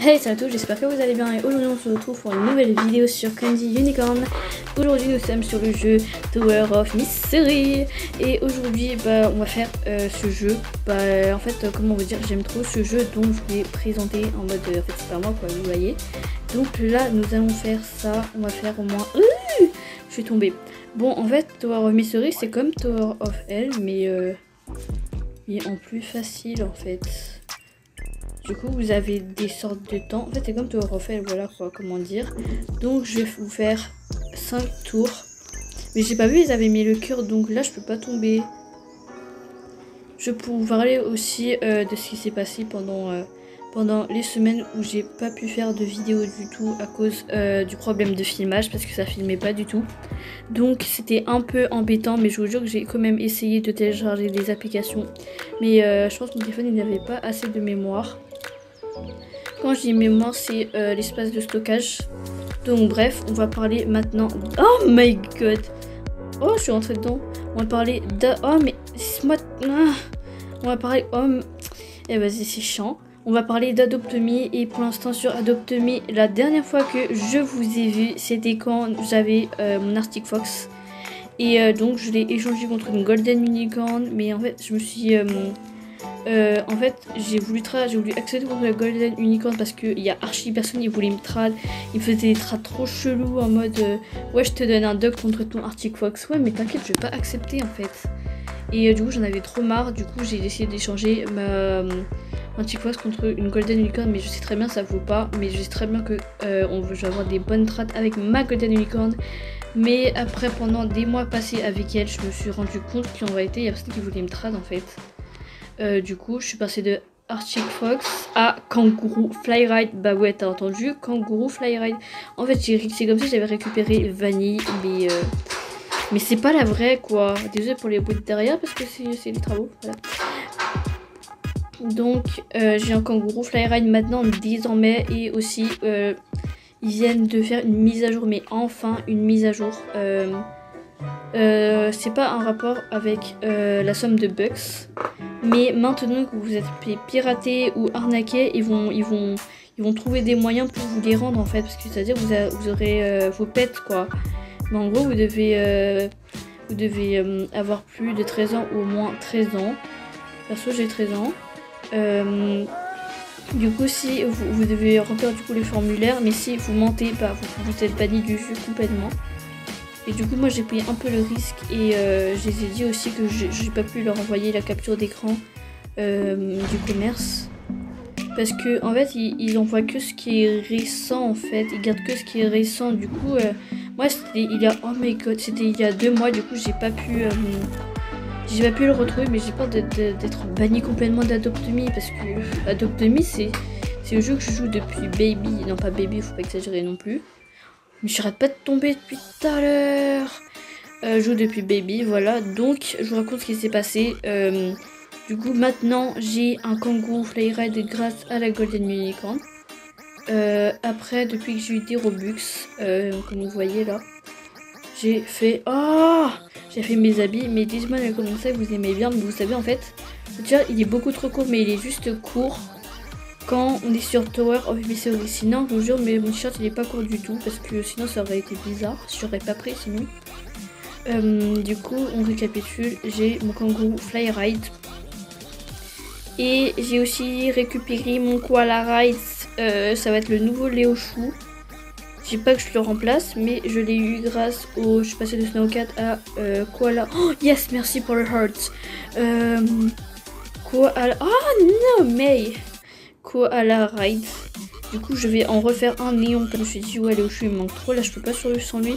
Hey, salut à tous, j'espère que vous allez bien et aujourd'hui on se retrouve pour une nouvelle vidéo sur Candy Unicorn. Aujourd'hui nous sommes sur le jeu Tower of Mystery et aujourd'hui on va faire ce jeu. En fait comment vous dire, j'aime trop ce jeu donc je vais présenter en mode en fait c'est pas moi quoi, vous voyez. Donc là nous allons faire ça, on va faire au moins... je suis tombée. Bon en fait Tower of Mystery c'est comme Tower of Hell mais en plus facile en fait. Du coup, vous avez des sortes de temps. En fait, c'est comme Tower of Hell, voilà quoi, comment dire. Donc, je vais vous faire 5 tours. Mais j'ai pas vu, ils avaient mis le cœur, donc là, je peux pas tomber. Je peux vous parler aussi de ce qui s'est passé pendant les semaines où j'ai pas pu faire de vidéo du tout à cause du problème de filmage, parce que ça filmait pas du tout. Donc, c'était un peu embêtant, mais je vous jure que j'ai quand même essayé de télécharger des applications. Mais je pense que mon téléphone, il n'avait pas assez de mémoire. Quand je dis mémoire, c'est l'espace de stockage. Donc bref, on va parler maintenant... Oh my god. Oh, je suis rentrée dedans. On va parler de... Oh mais... On va parler... Oh... Eh vas-y, c'est chiant. On va parler d'Adopt.me et pour l'instant sur Adopt.me, la dernière fois que je vous ai vu, c'était quand j'avais mon Arctic Fox. Et donc je l'ai échangé contre une Golden Unicorn. Mais en fait, je me suis... en fait j'ai voulu accéder contre la Golden Unicorn parce qu'il y a archi personne, il voulait me trad, il me faisait des trades trop chelous en mode ouais je te donne un duck contre ton Arctic Fox. Ouais mais t'inquiète, je vais pas accepter en fait. Et du coup j'en avais trop marre, du coup j'ai décidé d'échanger ma Arctic Fox contre une Golden Unicorn. Mais je sais très bien ça vaut pas, mais je sais très bien que je vais avoir des bonnes trades avec ma Golden Unicorn. Mais après pendant des mois passés avec elle, je me suis rendu compte qu'en réalité il y a personne qui voulait me trad en fait. Du coup, je suis passée de Arctic Fox à Kangourou Flyride. Bah ouais, t'as entendu, Kangourou Flyride. En fait, c'est comme ça que j'avais récupéré Vanille, mais c'est pas la vraie quoi. Désolé pour les bruits de derrière parce que c'est des travaux. Voilà. Donc, j'ai un Kangourou Flyride maintenant désormais et aussi ils viennent de faire une mise à jour, mais enfin une mise à jour. C'est pas un rapport avec la somme de bucks, mais maintenant que vous êtes piraté ou arnaqué, ils vont trouver des moyens pour vous les rendre en fait, parce que c'est à dire vous aurez vos pets quoi. Mais en gros vous devez avoir plus de 13 ans ou au moins 13 ans. Perso j'ai 13 ans. Du coup si vous devez remplir du coup les formulaires, mais si vous mentez bah, vous êtes banni du jeu complètement. Et du coup moi j'ai pris un peu le risque et je les ai dit aussi que j'ai pas pu leur envoyer la capture d'écran du commerce. Parce que en fait ils envoient que ce qui est récent en fait, ils gardent que ce qui est récent. Du coup moi c'était il y a, oh my god, c'était il y a 2 mois, du coup j'ai pas pu le retrouver. Mais j'ai peur d'être banni complètement d'Adopt.me parce que Adopt.me c'est le jeu que je joue depuis baby, non pas baby, faut pas exagérer non plus. Mais j'arrête pas de tomber depuis tout à l'heure. Je joue depuis baby, voilà. Donc, je vous raconte ce qui s'est passé. Du coup, maintenant, j'ai un Kangourou Flyride grâce à la Golden Unicorn. Après, depuis que j'ai eu des Robux, comme vous voyez là, j'ai fait... Oh, j'ai fait mes habits. Mais dites-moi dans les commentaires que vous aimez bien. Mais vous savez, en fait, déjà, il est beaucoup trop court, mais il est juste court quand on est sur Tower of Mystery. Sinon je vous jure, mais mon t-shirt il est pas court du tout parce que sinon ça aurait été bizarre, j'aurais pas pris sinon. Du coup on récapitule, j'ai mon Kangourou Flyride et j'ai aussi récupéré mon Koala Ride. Ça va être le nouveau Léo Chou. Je sais pas que je le remplace, mais je l'ai eu grâce au... Je suis passée de Snowcat à Koala. Oh yes, merci pour le heart. Koala... Oh non mais Koala Ride. Du coup je vais en refaire un néon. Je me suis dit ouais Léo Chou il me manque trop, là je peux pas survivre sans lui.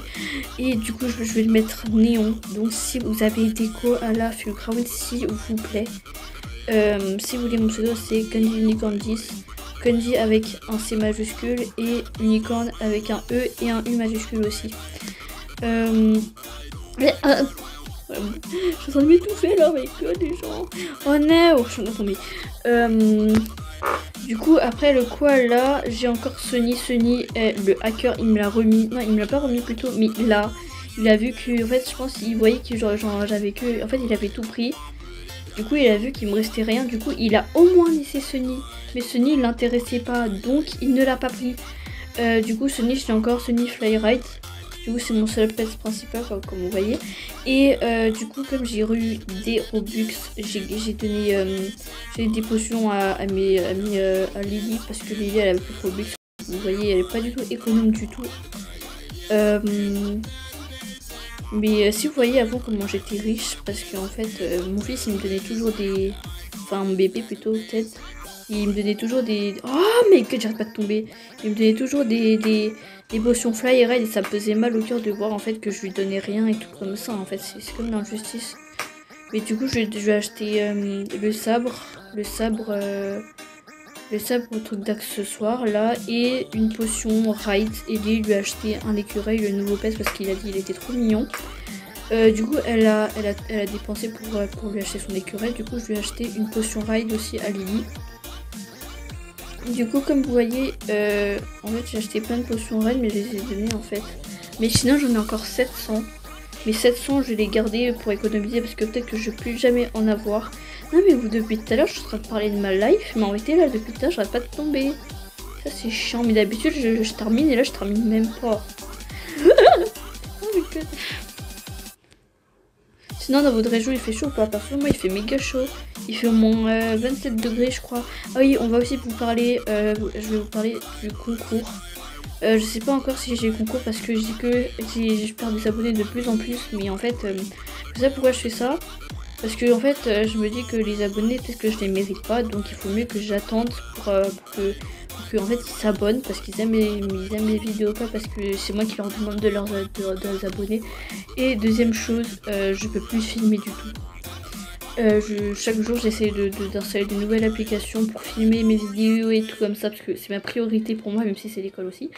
Et du coup je vais le mettre néon. Donc si vous avez des Koala Fulcrown s'il vous plaît. Si vous voulez mon pseudo c'est Candy Unicorn 10. Candy avec un C majuscule et Unicorn avec un E et un U majuscule aussi. Je suis en train de m'étouffer là avec des gens. Oh non, je suis en train de tomber. Du coup après le koala, j'ai encore Sunny, le hacker il me l'a remis, non il me l'a pas remis plutôt, mais là il a vu que en fait je pense qu'il voyait que genre j'avais que, en fait il avait tout pris. Du coup il a vu qu'il me restait rien, du coup il a au moins laissé Sunny. Mais Sunny il l'intéressait pas, donc il ne l'a pas pris. Du coup Sunny, j'ai encore Sunny Flyride. Du coup c'est mon seul pet principal comme vous voyez. Et du coup comme j'ai eu des Robux, j'ai donné des potions à Lily, parce que Lily elle avait plus de Robux. Vous voyez elle est pas du tout économe du tout. Mais si vous voyez avant comment j'étais riche, parce qu'en fait mon fils il me donnait toujours des... Enfin mon bébé plutôt peut-être. Il me donnait toujours des... Oh mais que j'arrête pas de tomber. Il me donnait toujours des potions Fly et Raid, et ça me faisait mal au cœur de voir en fait que je lui donnais rien et tout comme ça. En fait c'est comme l'injustice. Mais du coup je vais acheter le sabre au truc d'accessoire là, et une potion Raid, et lui a acheté un écureuil, le nouveau pet, parce qu'il a dit il était trop mignon. Du coup elle a dépensé pour lui acheter son écureuil. Du coup je lui ai acheté une potion Raid aussi à Lily. Du coup comme vous voyez en fait j'ai acheté plein de potions Raid, mais je les ai données en fait. Mais sinon j'en ai encore 700. Mais 700 je vais les garder pour économiser, parce que peut-être que je vais plus jamais en avoir. Non mais vous, depuis tout à l'heure je suis en train de parler de ma life, mais en réalité là depuis tout à l'heure j'arrête pas de tomber. Ça c'est chiant, mais d'habitude je termine, et là je termine même pas. Oh my god. Sinon dans votre région il fait chaud ou pas? Parce que moi il fait méga chaud. Il fait au moins 27 degrés je crois. Ah oui, on va aussi vous parler, je vais vous parler du concours. Je sais pas encore si j'ai le concours, parce que je dis que je perds des abonnés de plus en plus. Mais en fait, je sais pourquoi je fais ça. Parce que en fait, je me dis que les abonnés, peut-être que je les mérite pas. Donc il faut mieux que j'attende pour que en fait ils s'abonnent, parce qu'ils aiment les vidéos, pas parce que c'est moi qui leur demande de leurs abonnés. Et deuxième chose, je peux plus filmer du tout. Chaque jour j'essaie d'installer de nouvelles applications pour filmer mes vidéos et tout comme ça, parce que c'est ma priorité pour moi, même si c'est l'école aussi.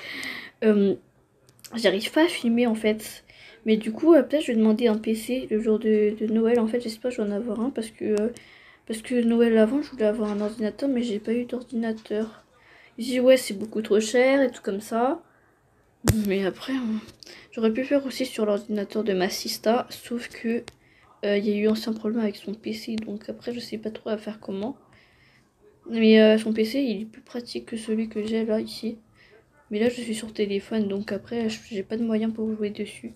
J'arrive pas à filmer en fait, mais du coup peut-être je vais demander un PC le jour de Noël. En fait j'espère que je vais en avoir un, parce que Noël avant je voulais avoir un ordinateur, mais j'ai pas eu d'ordinateur. Ils disent ouais c'est beaucoup trop cher et tout comme ça, mais après j'aurais pu faire aussi sur l'ordinateur de ma sista, sauf que il y a eu un problème avec son PC, donc après je sais pas trop à faire comment. Mais son PC il est plus pratique que celui que j'ai là ici. Mais là je suis sur téléphone, donc après j'ai pas de moyens pour jouer dessus.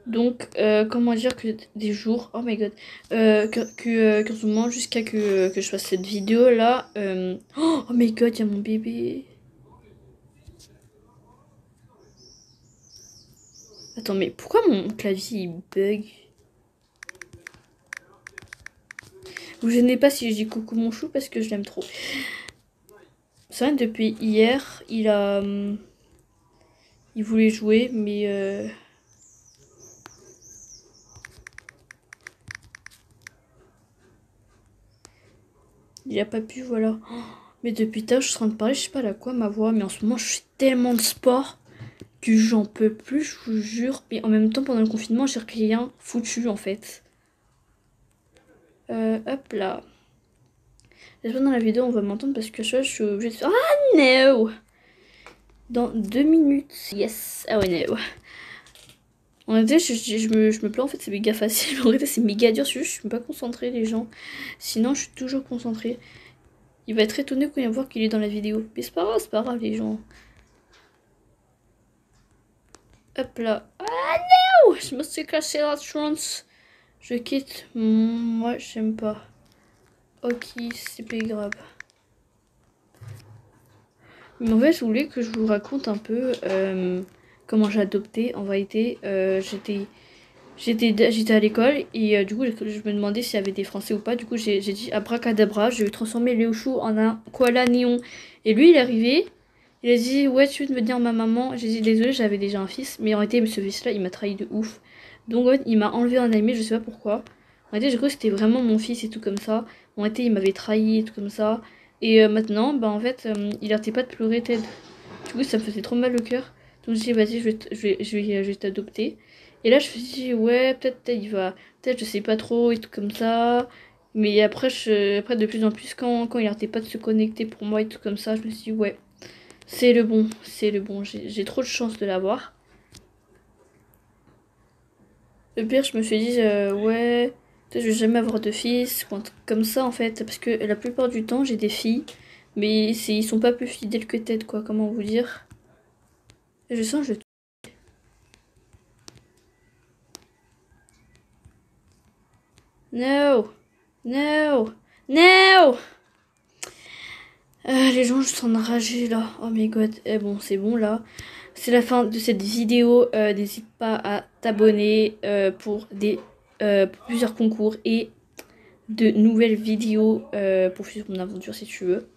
Donc comment dire que des jours, oh my god, qu'en ce moment jusqu'à que je fasse cette vidéo là, oh my god, il y a mon bébé. Attends, mais pourquoi mon clavier il bug? Vous gênez pas si je dis coucou mon chou, parce que je l'aime trop. C'est vrai, depuis hier, il voulait jouer, mais il a pas pu, voilà. Mais depuis tard, je suis en train de parler, je sais pas à quoi ma voix, mais en ce moment, je suis tellement de sport que j'en peux plus, je vous jure. Et en même temps, pendant le confinement, j'ai rien foutu, en fait. Hop là. J'espère dans la vidéo, on va m'entendre, parce que je suis obligée de faire... Ah, no! Dans 2 minutes. Yes. Ah ouais, no. En réalité, je me plains, en fait, c'est méga facile. En réalité, c'est méga dur. Je suis pas concentrée, les gens. Sinon, je suis toujours concentrée. Il va être étonné quand il va voir qu'il est dans la vidéo. Mais c'est pas grave, les gens. Hop là. Ah non! Je me suis cassé la tronche. Je quitte. Moi, j'aime pas. Ok, c'est pas grave. Mais en fait, je voulais que je vous raconte un peu comment j'ai adopté. En vérité, j'étais à l'école, et du coup je me demandais s'il y avait des Français ou pas. Du coup j'ai dit abracadabra, j'ai transformé Léo Chou en un koala néon. Et lui il est arrivé, il a dit ouais tu veux devenir ma maman. J'ai dit désolé, j'avais déjà un fils, mais en réalité ce fils là il m'a trahi de ouf. Donc en fait il m'a enlevé un animé, je sais pas pourquoi. En réalité j'ai cru que c'était vraiment mon fils et tout comme ça. En réalité il m'avait trahi et tout comme ça. Et maintenant bah en fait il arrêtait pas de pleurer Ted. Du coup ça me faisait trop mal au cœur. Donc j'ai dit vas-y je vais t'adopter. Et là je me suis dit ouais peut-être il va, peut-être je sais pas trop et tout comme ça. Mais après après de plus en plus quand il arrêtait pas de se connecter pour moi et tout comme ça, je me suis dit ouais c'est le bon, j'ai trop de chance de l'avoir. Le pire je me suis dit ouais Peut-être que je vais jamais avoir de fils ou un truc comme ça en fait. Parce que la plupart du temps j'ai des filles. Mais ils sont pas plus fidèles que tête quoi, comment vous dire. Et je sens je... No! No! No! Les gens sont enragés là. Oh my god. Eh bon, c'est bon là. C'est la fin de cette vidéo. N'hésite pas à t'abonner pour plusieurs concours et de nouvelles vidéos pour suivre mon aventure si tu veux.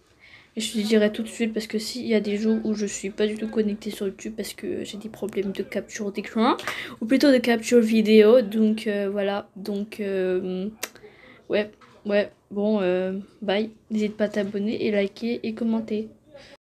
Et je te dirai tout de suite parce que s'il y a des jours où je suis pas du tout connectée sur YouTube parce que j'ai des problèmes de capture d'écran ou plutôt de capture vidéo. Donc voilà. Donc ouais. Ouais, bon, bye. N'hésite pas à t'abonner et liker et commenter.